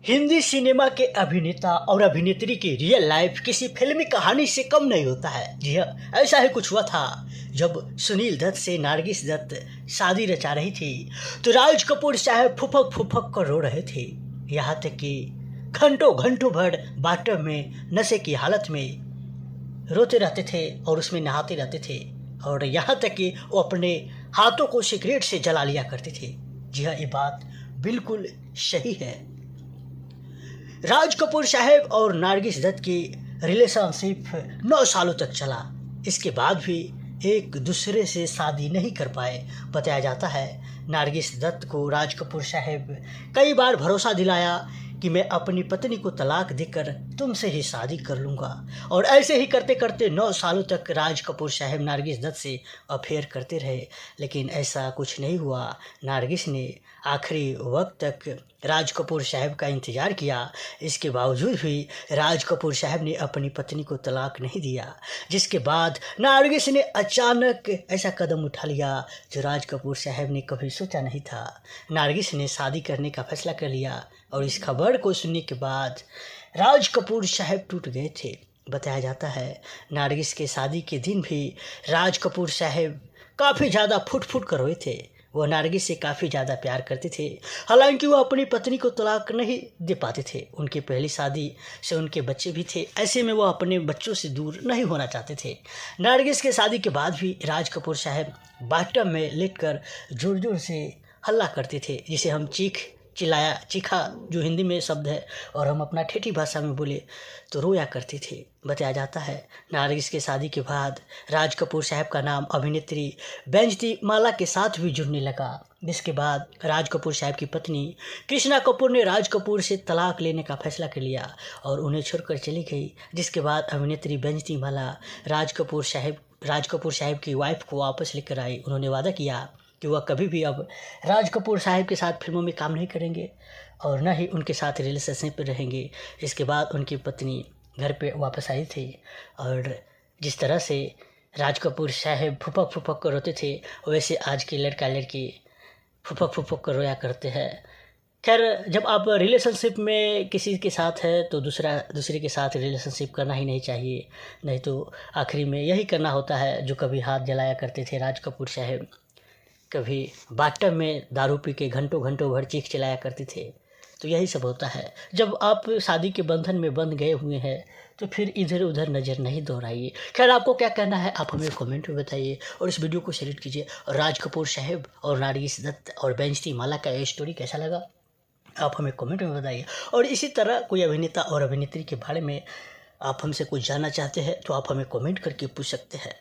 Hindi cinema के अभिनेता और अभिनेत्री की रियल लाइफ किसी फिल्मी कहानी से कम नहीं होता है। जी हाँ, ऐसा ही कुछ हुआ था जब सुनील दत्त से नारगिस दत्त शादी रचा रही थी तो राज कपूर साहब फुफक फुफक कर रो रहे थे। यहाँ तक कि घंटों घंटों भर बाथटब में नशे की हालत में रोते रहते थे और उसमें नहाते रहते थे और यहाँ तक कि वो अपने हाथों को सिगरेट से जला लिया करते थे। जी हाँ, ये बात बिल्कुल सही है। राज कपूर साहब और नारगिस दत्त की रिलेशनशिप 9 सालों तक चला। इसके बाद भी एक दूसरे से शादी नहीं कर पाए। बताया जाता है नारगिस दत्त को राज कपूर साहब कई बार भरोसा दिलाया कि मैं अपनी पत्नी को तलाक देकर तुमसे ही शादी कर लूँगा, और ऐसे ही करते करते 9 सालों तक राज कपूर साहब नारगिस दत्त से अफेयर करते रहे, लेकिन ऐसा कुछ नहीं हुआ। नारगिस ने आखिरी वक्त तक राज कपूर साहब का इंतज़ार किया। इसके बावजूद भी राज कपूर साहब ने अपनी पत्नी को तलाक नहीं दिया, जिसके बाद नारगिस ने अचानक ऐसा कदम उठा लिया जो राज कपूर साहब ने कभी सोचा नहीं था। नारगिस ने शादी करने का फैसला कर लिया और इस खबर को सुनने के बाद राज कपूर साहब टूट गए थे। बताया जाता है नारगिस के शादी के दिन भी राज कपूर साहब काफ़ी ज़्यादा फुट फुट कर रोए थे। वह नारगिस से काफ़ी ज़्यादा प्यार करते थे, हालांकि वह अपनी पत्नी को तलाक नहीं दे पाते थे। उनकी पहली शादी से उनके बच्चे भी थे, ऐसे में वह अपने बच्चों से दूर नहीं होना चाहते थे। नारगिस के शादी के बाद भी राज कपूर साहब बाथटब में लेटकर जोर जोर से हल्ला करते थे, जिसे हम चिल्लाया चीखा जो हिंदी में शब्द है और हम अपना ठेठी भाषा में बोले तो रोया करते थे। बताया जाता है नारगिस के शादी के बाद राज कपूर साहब का नाम अभिनेत्री बैंजती माला के साथ भी जुड़ने लगा, जिसके बाद राज कपूर साहब की पत्नी कृष्णा कपूर ने राज कपूर से तलाक लेने का फैसला कर लिया और उन्हें छोड़कर चली गई। जिसके बाद अभिनेत्री बैंजती माला राज कपूर साहब की वाइफ को वापस लेकर आई। उन्होंने वादा किया कि वह कभी भी अब राज कपूर साहब के साथ फिल्मों में काम नहीं करेंगे और न ही उनके साथ रिलेशनशिप में रहेंगे। इसके बाद उनकी पत्नी घर पे वापस आई थी और जिस तरह से राज कपूर साहब फुपक फुपक कर रोते थे, वैसे आज की लड़का लड़की फुपक फुपक कर रोया करते हैं। खैर, जब आप रिलेशनशिप में किसी के साथ है तो दूसरे के साथ रिलेशनशिप करना ही नहीं चाहिए, नहीं तो आखिरी में यही करना होता है जो कभी हाथ जलाया करते थे राज कपूर साहब। कभी बाथटब में दारू पी के घंटों घंटों भर चीख चिल्लाया करते थे। तो यही सब होता है। जब आप शादी के बंधन में बंध गए हुए हैं तो फिर इधर उधर नज़र नहीं दोहराइए। खैर, आपको क्या कहना है आप हमें कमेंट में बताइए और इस वीडियो को शेयर कीजिए। और राज कपूर साहब और नारगिस दत्त और बैंजती माला का ये स्टोरी कैसा लगा आप हमें कमेंट में बताइए। और इसी तरह कोई अभिनेता और अभिनेत्री के बारे में आप हमसे कुछ जानना चाहते हैं तो आप हमें कमेंट करके पूछ सकते हैं।